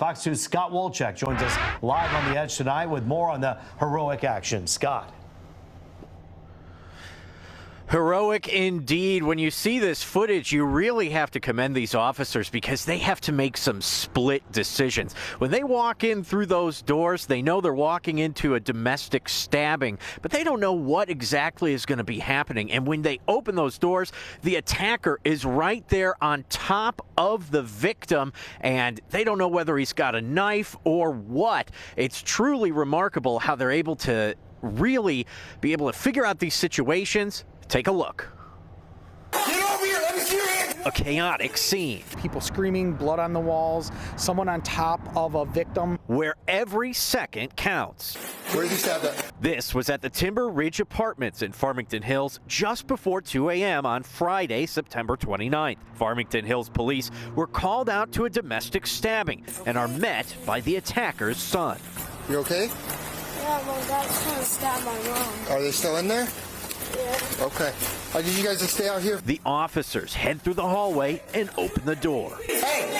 Fox 2's Scott Wolchek joins us live on the Edge tonight with more on the heroic action. Scott. Heroic indeed. When you see this footage, you really have to commend these officers because they have to make some split decisions. When they walk in through those doors, they know they're walking into a domestic stabbing, but they don't know what exactly is going to be happening. And when they open those doors, the attacker is right there on top of the victim, and they don't know whether he's got a knife or what. It's truly remarkable how they're able to really be able to figure out these situations. Take a look. Get over here, let me see your hands. A chaotic scene. People screaming, blood on the walls, someone on top of a victim. Where every second counts. Where did you stab that? This was at the Timber Ridge Apartments in Farmington Hills just before 2 a.m. on Friday, September 29th. Farmington Hills police were called out to a domestic stabbing and are met by the attacker's son. You okay? Yeah, my dad's trying to stab my mom. Are they still in there? Yeah. Okay. Did you guys just stay out here? The officers head through the hallway and open the door. Hey!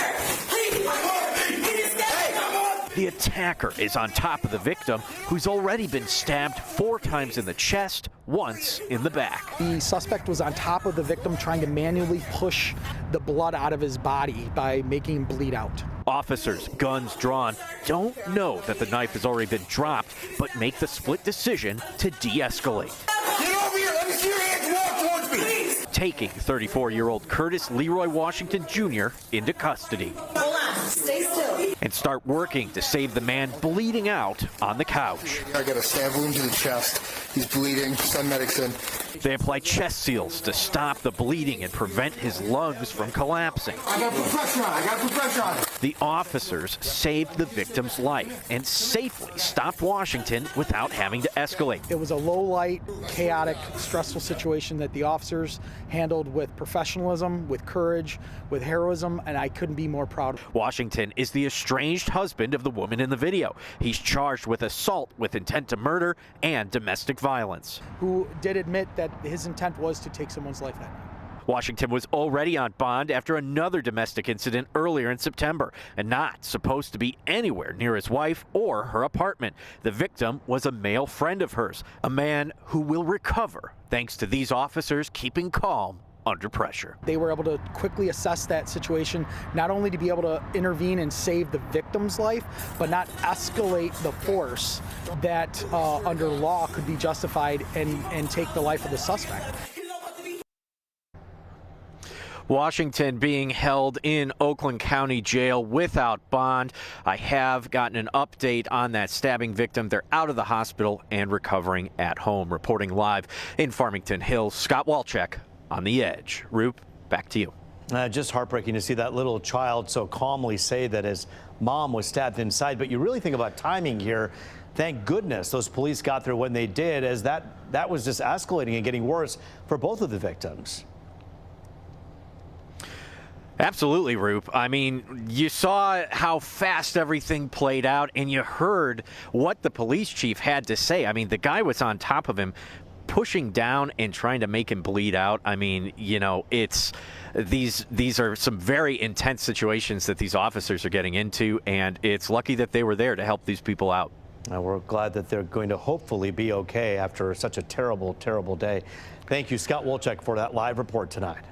The attacker is on top of the victim, who's already been stabbed 4 times in the chest, once in the back. The suspect was on top of the victim trying to manually push the blood out of his body by making him bleed out. Officers, guns drawn, don't know that the knife has already been dropped, but make the split decision to de-escalate. Get over here, let me see your hands, walk towards me! Taking 34-year-old Curtis Leroy Washington Jr. into custody. Hold on, stay still. And start working to save the man bleeding out on the couch. I got a stab wound to the chest. He's bleeding, send medics in. They apply chest seals to stop the bleeding and prevent his lungs from collapsing. I got to put pressure on, The officers saved the victim's life and safely stopped Washington without having to escalate. It was a low-light, chaotic, stressful situation that the officers handled with professionalism, with courage, with heroism, and I couldn't be more proud. Washington is the estranged husband of the woman in the video. He's charged with assault with intent to murder and domestic violence. Who did admit that his intent was to take someone's life that night. Washington was already on bond after another domestic incident earlier in September and not supposed to be anywhere near his wife or her apartment. The victim was a male friend of hers, a man who will recover thanks to these officers keeping calm under pressure. They were able to quickly assess that situation, not only to be able to intervene and save the victim's life, but not escalate the force that under law could be justified and take the life of the suspect. Washington being held in Oakland County Jail without bond. I have gotten an update on that stabbing victim. They're out of the hospital and recovering at home. Reporting live in Farmington Hills, Scott Wolchek on the Edge. Roop, back to you. Just heartbreaking to see that little child so calmly say that his mom was stabbed inside. But you really think about timing here. Thank goodness those police got there when they did, as that was just escalating and getting worse for both of the victims. Absolutely, Roop. I mean, you saw how fast everything played out, and you heard what the police chief had to say. I mean, the guy was on top of him, pushing down and trying to make him bleed out. I mean, you know, it's these are some very intense situations that these officers are getting into, and it's lucky that they were there to help these people out. We're glad that they're going to hopefully be okay after such a terrible, terrible day. Thank you, Scott Wolchek, for that live report tonight.